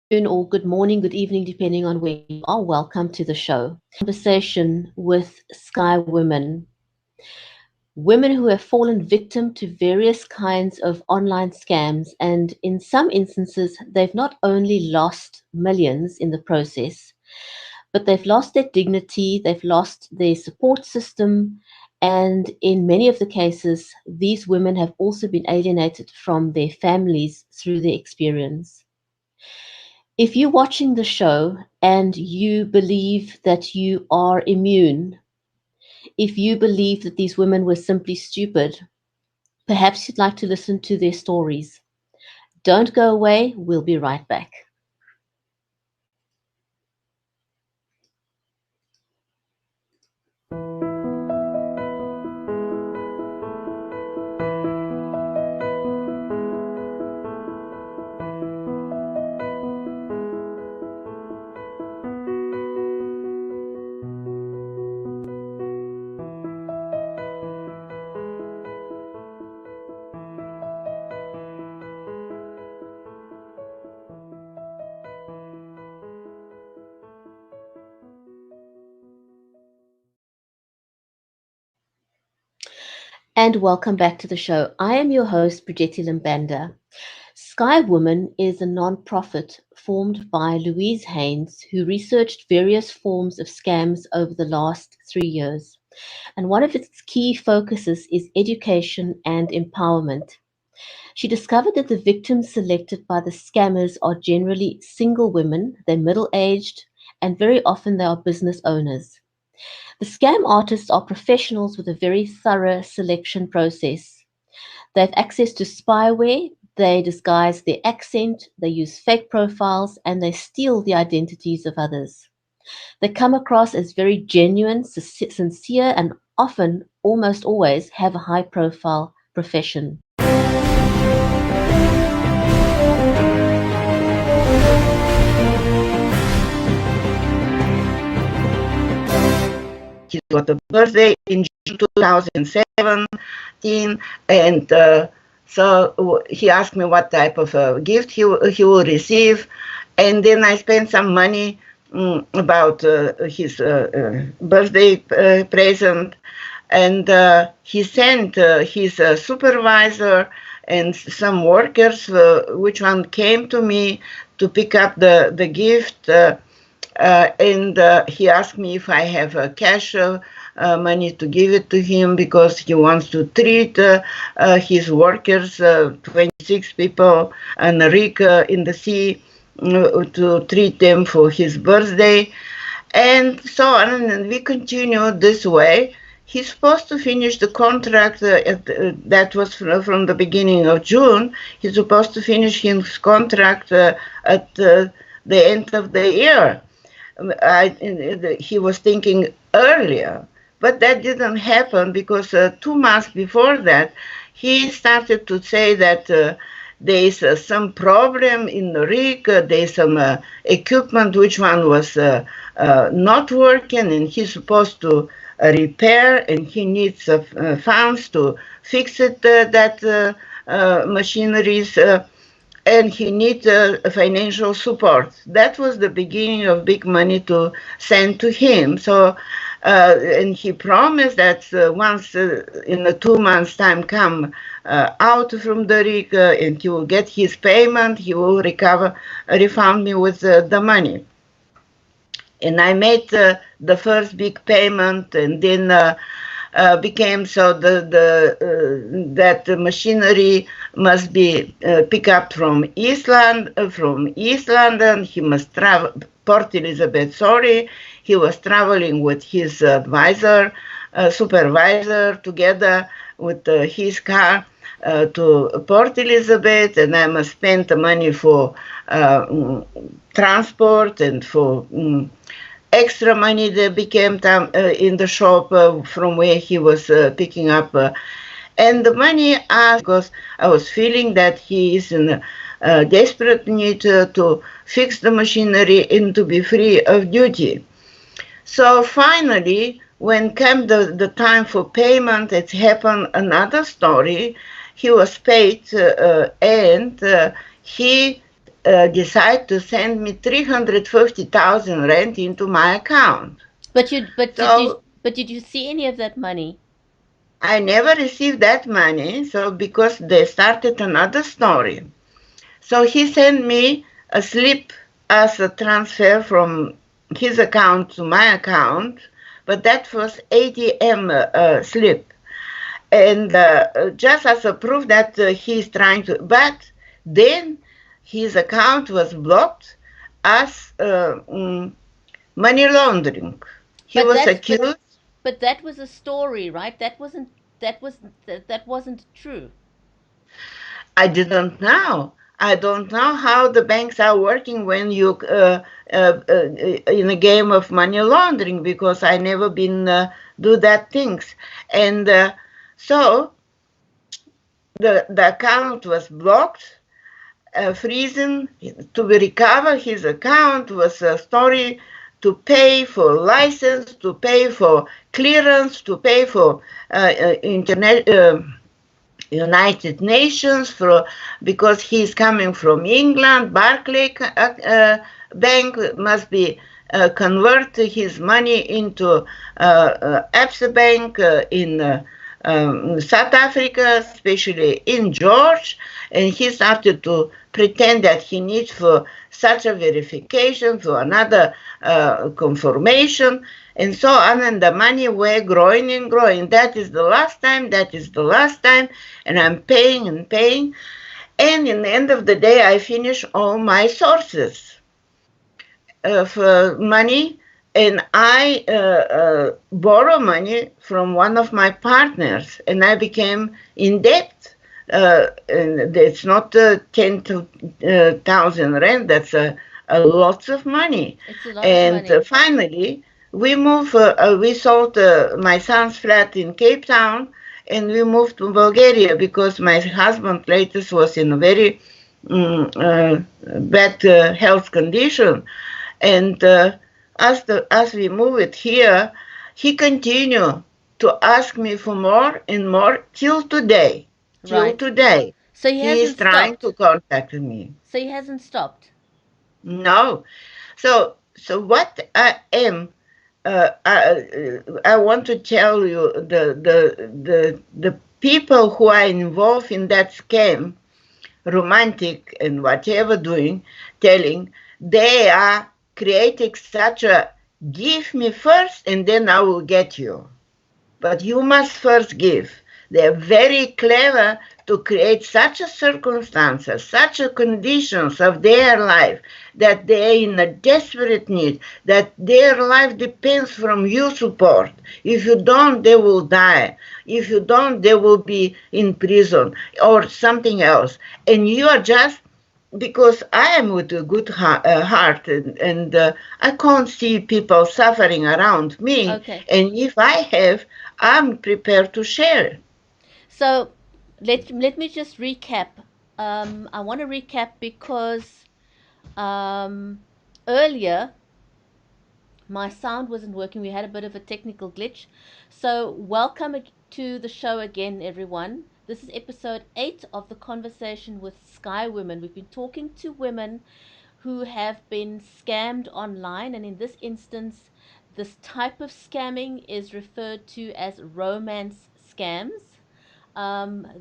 Or good morning, good evening, depending on where you are. Welcome to the show. Conversation with Sky Women, women who have fallen victim to various kinds of online scams. And in some instances, they've not only lost millions in the process, but they've lost their dignity, they've lost their support system. And in many of the cases, these women have also been alienated from their families through their experience. If you're watching the show and you believe that you are immune, if you believe that these women were simply stupid, perhaps you'd like to listen to their stories. Don't go away, we'll be right back. And welcome back to the show. I am your host, Brigitte Limbanda. Sky Woman is a non-profit formed by Louise Haynes, who researched various forms of scams over the last 3 years. And one of its key focuses is education and empowerment. She discovered that the victims selected by the scammers are generally single women, they're middle aged, and very often they are business owners. The scam artists are professionals with a very thorough selection process. They have access to spyware, they disguise their accent, they use fake profiles, and they steal the identities of others. They come across as very genuine, sincere, and often, almost always, have a high profile profession. He got a birthday in June 2017, and so he asked me what type of gift he will receive, and then I spent some money about his birthday present, and he sent his supervisor and some workers, which one came to me to pick up the gift. And he asked me if I have cash money to give it to him because he wants to treat his workers, 26 people, and Rick in the sea, to treat them for his birthday. And so on, and we continue this way. He's supposed to finish the contract that was from the beginning of June. He's supposed to finish his contract at the end of the year. He was thinking earlier, but that didn't happen because 2 months before that, he started to say that there is some problem in the rig, there is some equipment which one was not working, and he's supposed to repair, and he needs funds to fix it, that machineries. And he needs financial support. That was the beginning of big money to send to him. So, and he promised that once in the 2 months' time come out from the rig and he will get his payment, he will refund me with the money. And I made the first big payment, and then became so that the machinery must be picked up from East London. He must travel Port Elizabeth. Sorry, he was traveling with his supervisor, together with his car to Port Elizabeth, and I must spend the money for transport and for extra money that became in the shop from where he was picking up. And the money because I was feeling that he is in desperate need to fix the machinery and to be free of duty. So finally, when came the time for payment, it happened another story. He was paid and he decide to send me 350,000 rand into my account. But you, but did you, So but did you see any of that money? I never received that money, so because they started another story. So he sent me a slip as a transfer from his account to my account, but that was ATM slip. And just as a proof that he's trying to, but then his account was blocked as money laundering. He But was that's but accused. but that was a story, right? That wasn't true. I didn't know. I don't know how the banks are working when you in a game of money laundering because I never been do that things, and so the account was blocked, freezing. To recover his account was a story to pay for license, to pay for clearance, to pay for internet. United Nations for because he's coming from England. Barclay Bank must be convert his money into Absa Bank in South Africa, especially in George, and he started to pretend that he needs for such a verification, for another confirmation, and so on, and the money were growing and growing. That is the last time, that is the last time, and I'm paying and paying. And in the end of the day, I finish all my sources of money, and I borrow money from one of my partners, and I became in debt. And it's not 10,000 rand. That's a lots of money. It's a lot of And money. finally, we moved. We sold my son's flat in Cape Town, and we moved to Bulgaria because my husband later was in a very bad health condition. And as we move it here, he continued to ask me for more and more till today. Till Right. today, So he he is hasn't trying to stopped. contact me. So he hasn't stopped. No. So what I am, I want to tell you the people who are involved in that scam, romantic and whatever doing, telling, they are creating such a give me first and then I will get you. But you must first give. They're very clever to create such a circumstances, such a conditions of their life that they're in a desperate need, that their life depends from your support. If you don't, they will die. If you don't, they will be in prison or something else. And you are just because I am with a good heart and I can't see people suffering around me. Okay. And if I have, I'm prepared to share. So let me just recap. I want to recap because um, earlier my sound wasn't working. We had a bit of a technical glitch. So, welcome to the show again, everyone. This is episode 8 of the conversation with Sky Women. We've been talking to women who have been scammed online, and in this instance, this type of scamming is referred to as romance scams.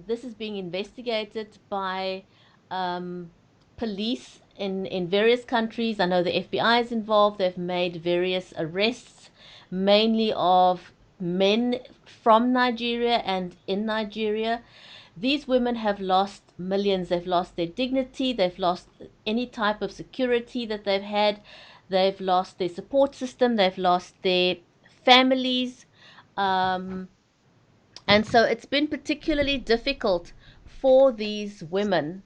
This is being investigated by um, police in various countries. I know the FBI is involved. They've made various arrests, mainly of men from Nigeria and in Nigeria. These women have lost millions. They've lost their dignity. They've lost any type of security that they've had. They've lost their support system. They've lost their families. Um, and so it's been particularly difficult for these women.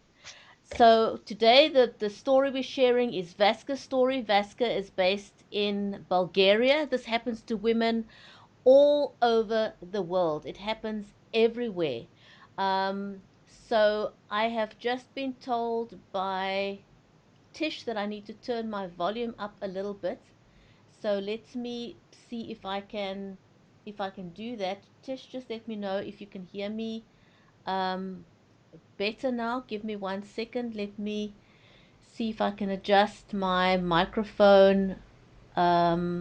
So today the story we're sharing is Vaska's story. Vaska is based in Bulgaria. This happens to women all over the world. It happens everywhere. So I have just been told by Tish that I need to turn my volume up a little bit. So let me see if I can do that. Tish, just let me know if you can hear me um, better now. Give me 1 second. Let me see if I can adjust my microphone volume.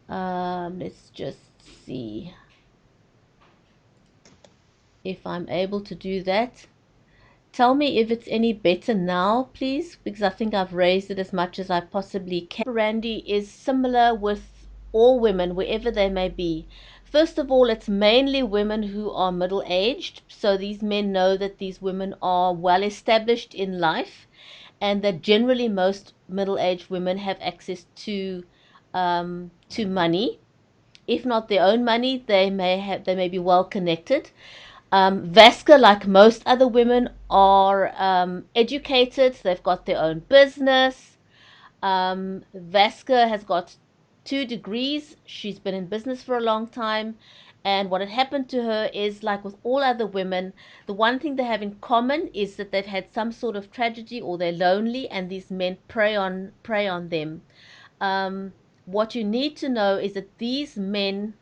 Let's just see if I'm able to do that. Tell me if it's any better now, please, because I think I've raised it as much as I possibly can. Randy is similar with all women, wherever they may be. First of all, it's mainly women who are middle-aged, so these men know that these women are well established in life, and that generally most middle-aged women have access to money. If not their own money, they may be well connected. Vaska, like most other women, are educated. They've got their own business. Vaska has got 2 degrees. She's been in business for a long time. And what had happened to her is, like with all other women, the one thing they have in common is that they've had some sort of tragedy or they're lonely, and these men prey on them. What you need to know is that these men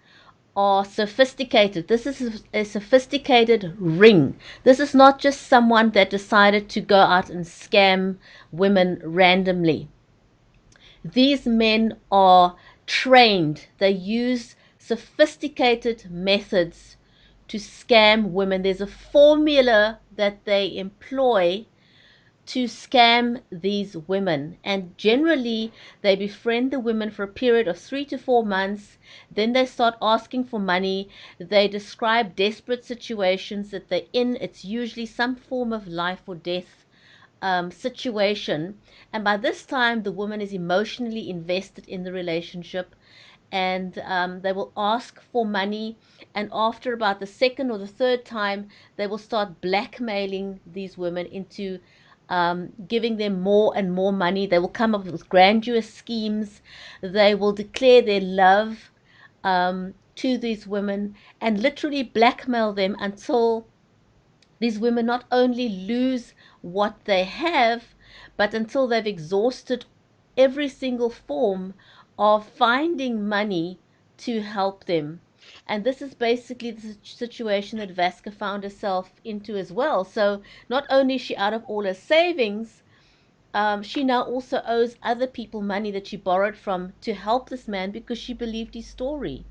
are sophisticated. This is a sophisticated ring. This is not just someone that decided to go out and scam women randomly. These men are trained. They use sophisticated methods to scam women. There's a formula that they employ to scam these women, and generally they befriend the women for a period of 3 to 4 months. Then they start asking for money. They describe desperate situations that they're in. It's usually some form of life or death situation, and by this time the woman is emotionally invested in the relationship, and they will ask for money, and after about the second or the third time they will start blackmailing these women into giving them more and more money. They will come up with grandiose schemes. They will declare their love to these women and literally blackmail them until these women not only lose what they have, but until they've exhausted every single form of finding money to help them. And this is basically the situation that Vaska found herself into as well. So not only is she out of all her savings, she now also owes other people money that she borrowed from to help this man because she believed his story.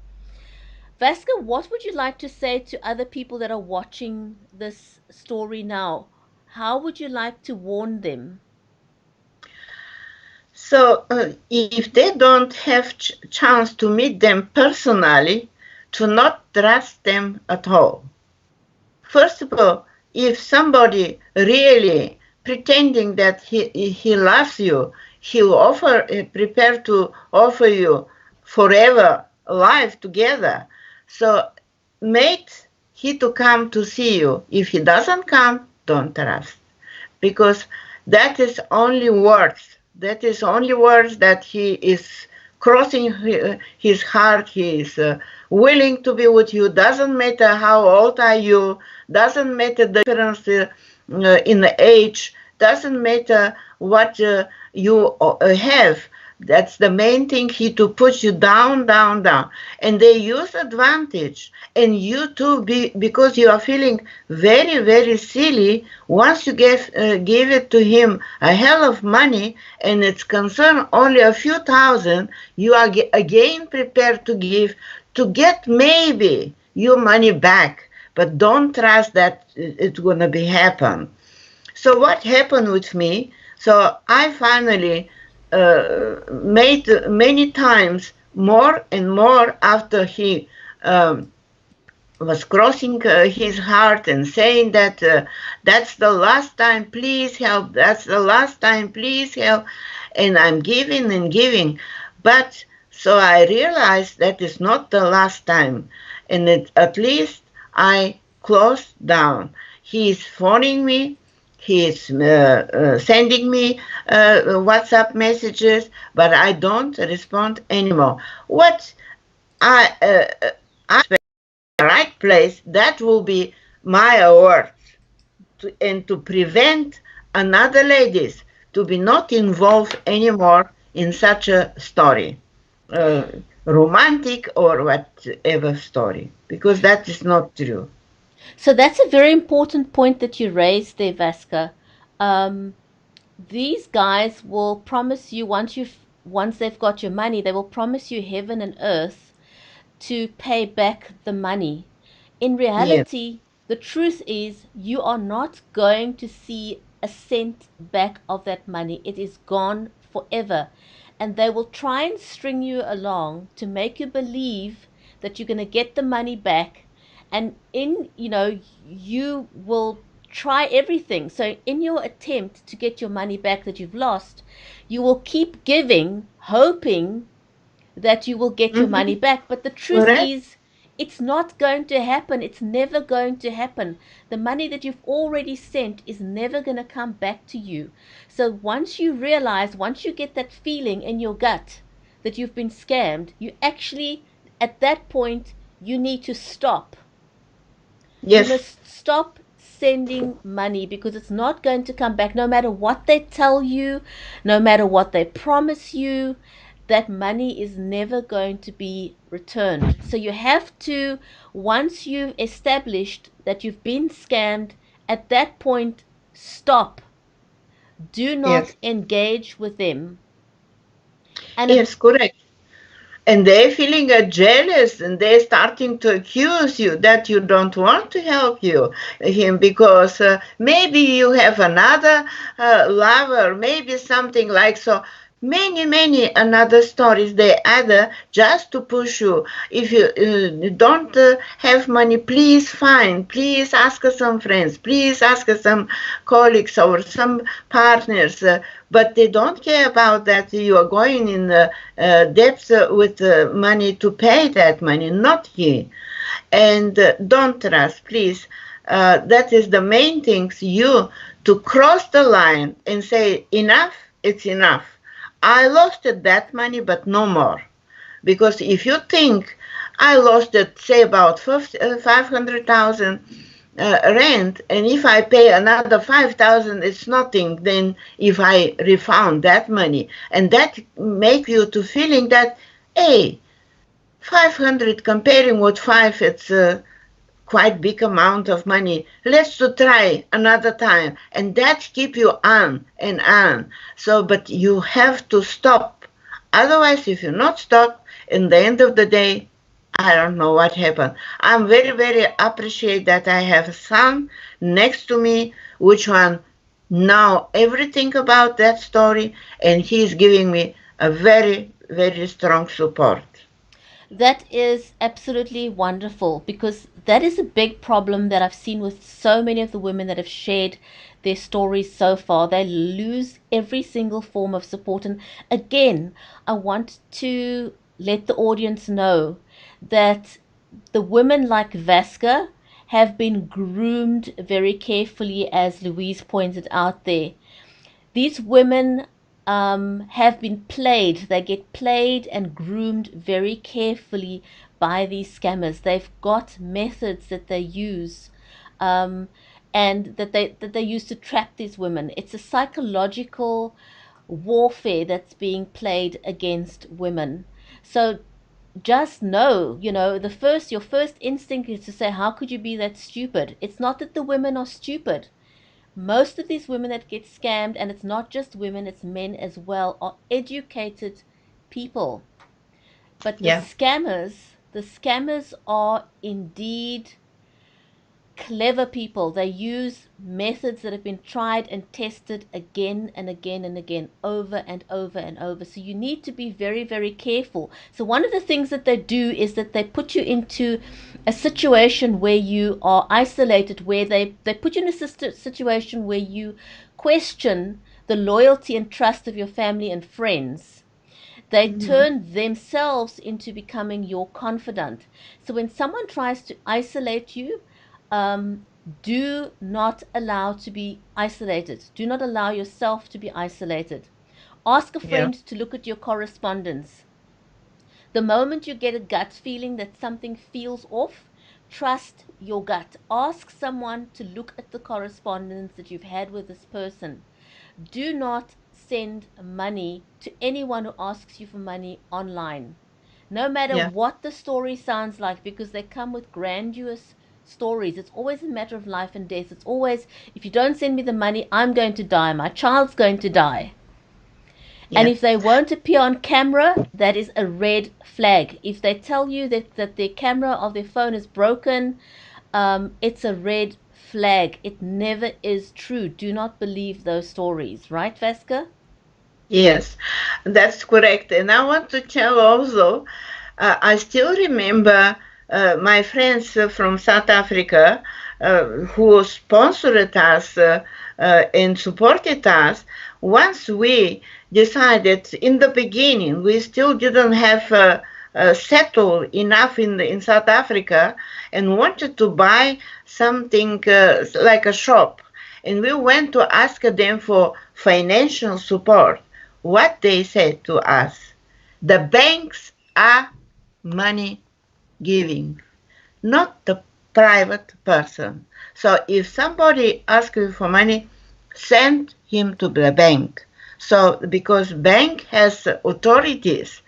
Vaska, what would you like to say to other people that are watching this story now? How would you like to warn them? So if they don't have chance to meet them personally, to not trust them at all. First of all, if somebody really pretending that he loves you, he'll prepare to offer you forever life together. So make he to come to see you. If he doesn't come, don't trust, because that is only words. That is only words that he is crossing his heart. He is willing to be with you. Doesn't matter how old are you. Doesn't matter the difference in the age. Doesn't matter what you have. That's the main thing. He to push you down, down, down. And they use advantage. And you too, because you are feeling very, very silly, once you give it to him a hell of money, and it's concerned only a few thousand, you are again prepared to give, to get maybe your money back. But don't trust that it's going to be happen. So what happened with me? So I finally made many times more and more after he was crossing his heart and saying that that's the last time, please help, that's the last time, please help, and I'm giving and giving. But so I realized that is not the last time, and at least I closed down. He is phoning me. He is sending me WhatsApp messages, but I don't respond anymore. What I expect the right place, that will be my award, and to prevent another ladies to be not involved anymore in such a story, romantic or whatever story, because that is not true. So that's a very important point that you raised there, Vaska. Um, these guys will promise you once they've got your money, they will promise you heaven and earth to pay back the money. In Yes, reality, the truth is you are not going to see a cent back of that money. It is gone forever. And they will try and string you along to make you believe that you're going to get the money back. And you will try everything. So, in your attempt to get your money back that you've lost, you will keep giving, hoping that you will get your money mm-hmm. back. But the truth Correct. is, it's not going to happen. It's never going to happen. The money that you've already sent is never going to come back to you. So once you get that feeling in your gut that you've been scammed, you actually, at that point, you need to stop. You Yes, must stop sending money because it's not going to come back no matter what they tell you, no matter what they promise you. That money is never going to be returned. So you have to, once you've established that you've been scammed, at that point, stop. Do not yes, engage with them. And yes, correct. And they're feeling jealous, and they're starting to accuse you that you don't want to help him because maybe you have another lover, maybe something like so. Many another stories they add just to push you. If you don't have money, please find, please ask some friends, please ask some colleagues or some partners. But they don't care about that you are going in debts with money to pay that money, not he. And don't trust, please. That is the main thing. You to cross the line and say enough, it's enough. I lost that money, but no more. Because if you think I lost it, say about 500,000 rent, and if I pay another 5,000, it's nothing. Then if I refund that money, and that make you to feeling that, hey, 500 comparing with five, it's quite big amount of money. Let's to try another time, and that keep you on and on. So, but you have to stop. Otherwise, if you not stop, in the end of the day, I don't know what happened. I'm very appreciate that I have a son next to me, which one know everything about that story, and he's giving me a very strong support. that is absolutely wonderful because that is a big problem that I've seen with so many of the women that have shared their stories so far. They lose every single form of support. And again, I want to let the audience know that the women like Vaska have been groomed very carefully, as Louise pointed out there. These women have been played. They get played and groomed very carefully by these scammers. They've got methods that they use, um, and that they use to trap these women. It's a psychological warfare that's being played against women. So just know, your first instinct is to say, how could you be that stupid? It's not that the women are stupid. Most of these women that get scammed, and it's not just women, it's men as well, are educated people. But Yeah, the scammers are indeed clever people. They use methods that have been tried and tested again and again and again, over and over and over. So you need to be very careful. So one of the things that they do is that they put you into a situation where you are isolated, where they put you in a situation where you question the loyalty and trust of your family and friends. They mm-hmm. turn themselves into becoming your confidant. So when someone tries to isolate you, um, do not allow to be isolated. Do not allow yourself to be isolated. Ask a Yeah, friend to look at your correspondence. The moment you get a gut feeling that something feels off, trust your gut. Ask someone to look at the correspondence that you've had with this person. Do not send money to anyone who asks you for money online, no matter yeah, what the story sounds like, because they come with grandiose stories. It's always a matter of life and death. It's always, if you don't send me the money, I'm going to die. My child's going to die. And Yeah. if they won't appear on camera, that is a red flag. If they tell you that their camera of their phone is broken, it's a red flag. It never is true. Do not believe those stories. Right, Vaska? Yes, that's correct. And I want to tell also, I still remember my friends from South Africa who sponsored us and supported us. Once we decided in the beginning, we still didn't have settled enough in South Africa and wanted to buy something like a shop. And we went to ask them for financial support. What they said to us: the banks are money giving, not the private person. So if somebody asks you for money, send him to the bank. So because bank has authorities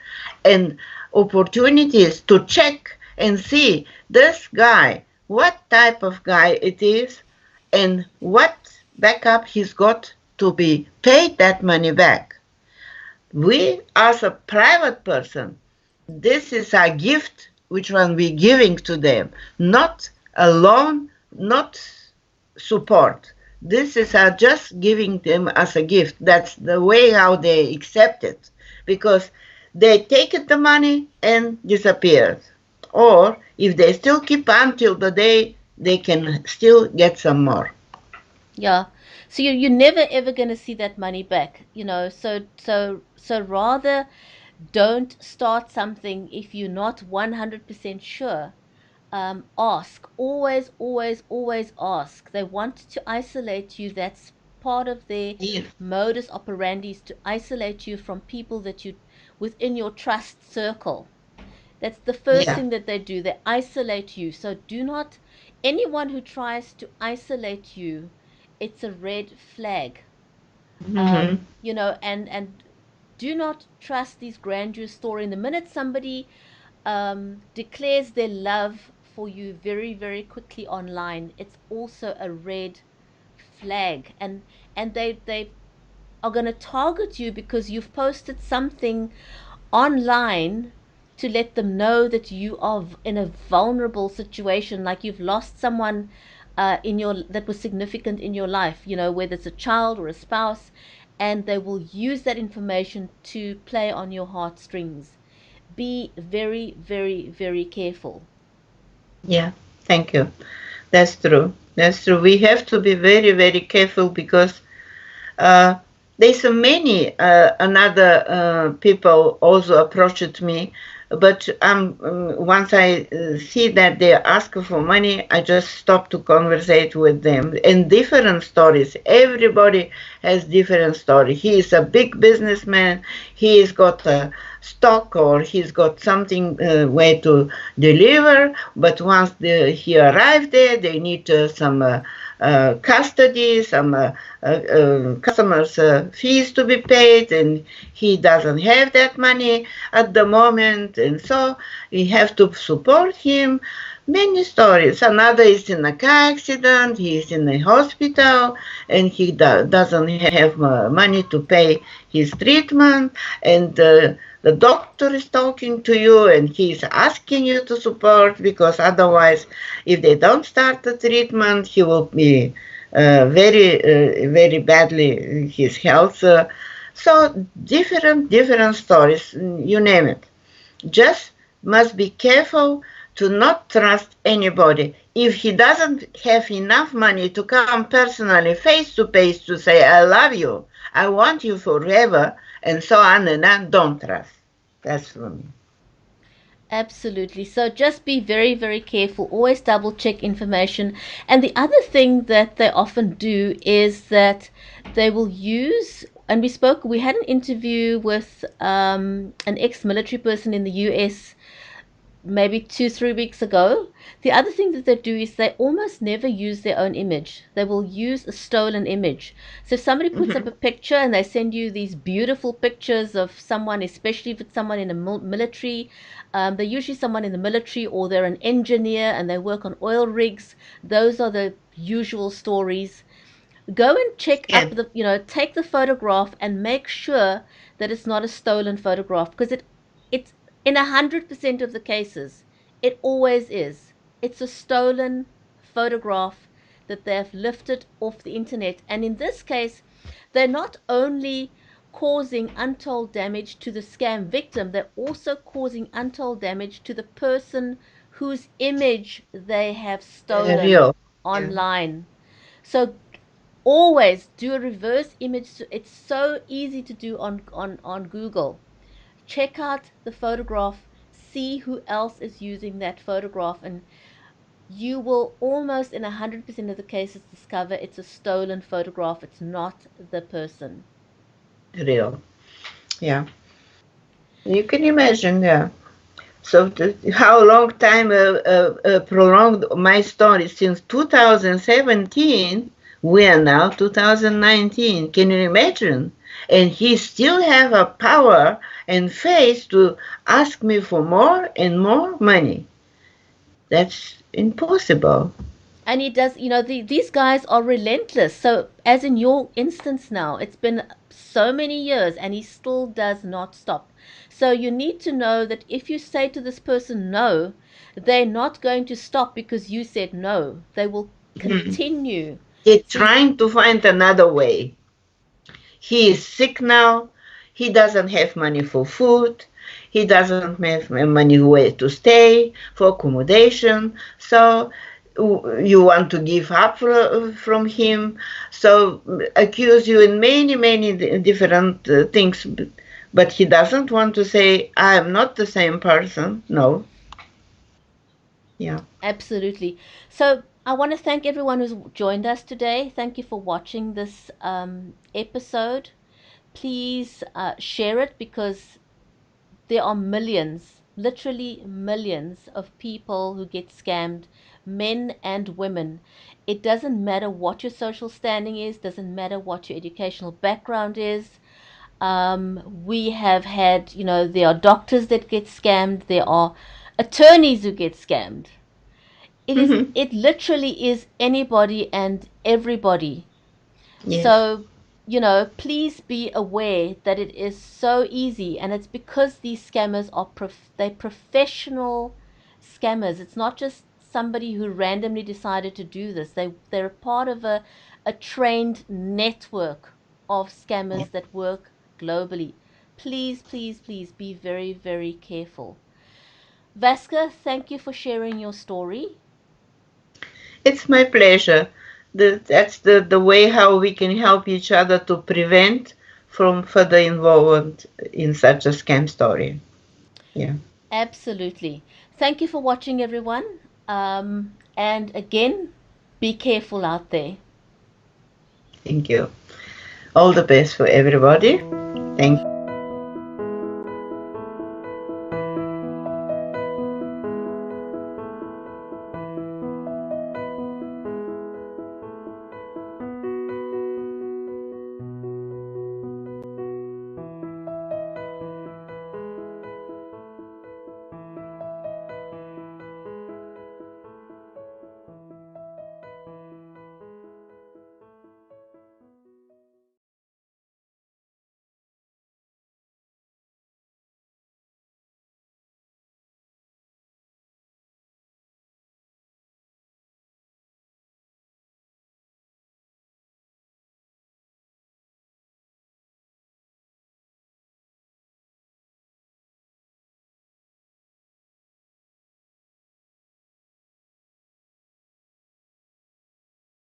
and opportunities to check and see this guy, what type of guy it is, and what backup he's got to be paid that money back. We, as a private person, this is a gift which one we're giving to them, not a loan, not support. This is just giving them as a gift. That's the way how they accept it, because they take the money and disappear. Or if they still keep on till the day, they can still get some more. Yeah. So you're never ever going to see that money back, you know. So rather don't start something if you're not 100% sure. Ask. Always, always, always ask. They want to isolate you. That's part of their Yes. modus operandi, is to isolate you from people that you within your trust circle. That's the first Yeah. thing that they do. They isolate you. So do not, anyone who tries to isolate you, it's a red flag. Mm-hmm. You know, and do not trust these grandeur story. And the minute somebody declares their love for you very, very quickly online, it's also a red flag. And they are going to target you because you've posted something online to let them know that you are in a vulnerable situation, like you've lost someone in your that was significant in your life, you know, whether it's a child or a spouse, and they will use that information to play on your heartstrings. Be very, very, very careful. Yeah. Thank you. That's true. That's true. We have to be very, very careful because uh, there's so many another people also approached me, but once I see that they ask for money, I just stop to conversate with them. And different stories. Everybody has different story. He is a big businessman. He's got a stock or he's got something way to deliver. But once he arrived there, they need some custody, some customers' fees to be paid, and he doesn't have that money at the moment, and so we have to support him. Many stories. Another is in a car accident, he is in a hospital, and he doesn't have money to pay his treatment, and the doctor is talking to you and he's asking you to support, because otherwise, if they don't start the treatment, he will be very badly his health. So different stories, you name it. Just must be careful to not trust anybody. If he doesn't have enough money to come personally, face to face, to say, I love you, I want you forever, and so on and on, don't trust. That's for me. Absolutely. So just be very, very careful. Always double check information. And the other thing that they often do is that they will use, and we had an interview with an ex military person in the US maybe 2, 3 weeks ago. The other thing that they do is they almost never use their own image. They will use a stolen image. So if somebody puts up Mm-hmm. a picture and they send you these beautiful pictures of someone, especially if it's someone in the military, they're usually someone in the military or they're an engineer and they work on oil rigs. Those are the usual stories. Go and check up Scam. take the photograph and make sure that it's not a stolen photograph, because it's in 100% of the cases it always is. It's a stolen photograph that they have lifted off the internet, and in this case they're not only causing untold damage to the scam victim, they're also causing untold damage to the person whose image they have stolen Real. Yeah. online. So always do a reverse image. It's so easy to do on Google. Check out the photograph, see who else is using that photograph, and you will almost in 100% of the cases discover it's a stolen photograph. It's not the person. Real. Yeah. You can imagine. Yeah. So how long time prolonged my story since 2017? We are now 2019. Can you imagine? And he still have a power and faith to ask me for more and more money. That's impossible. And he does, these guys are relentless. So, as in your instance now, it's been so many years and he still does not stop. So, you need to know that if you say to this person no, they're not going to stop because you said no. They will Mhm. continue. He's So, you, trying to find another way. He is sick now. He doesn't have money for food. He doesn't have money where to stay, for accommodation. So you want to give up from him. So accuse you in many, many different things. But he doesn't want to say, I am not the same person. No. Yeah. absolutely. So, I want to thank everyone who's joined us today. Thank you for watching this episode. Please share it, because there are millions, literally millions of people who get scammed, men and women. It doesn't matter what your social standing is, doesn't matter what your educational background is. We have had, there are doctors that get scammed, there are attorneys who get scammed. It literally is anybody and everybody. Yes. So, please be aware that it is so easy, and it's because these scammers are they professional scammers. It's not just somebody who randomly decided to do this. They're a part of a trained network of scammers that work globally. Please, please, please be very, very careful. Vaska, thank you for sharing your story. It's my pleasure. That's the way how we can help each other to prevent from further involvement in such a scam story. Yeah, Absolutely. Thank you for watching, everyone. And again, be careful out there. thank you. All the best for everybody. Thank you.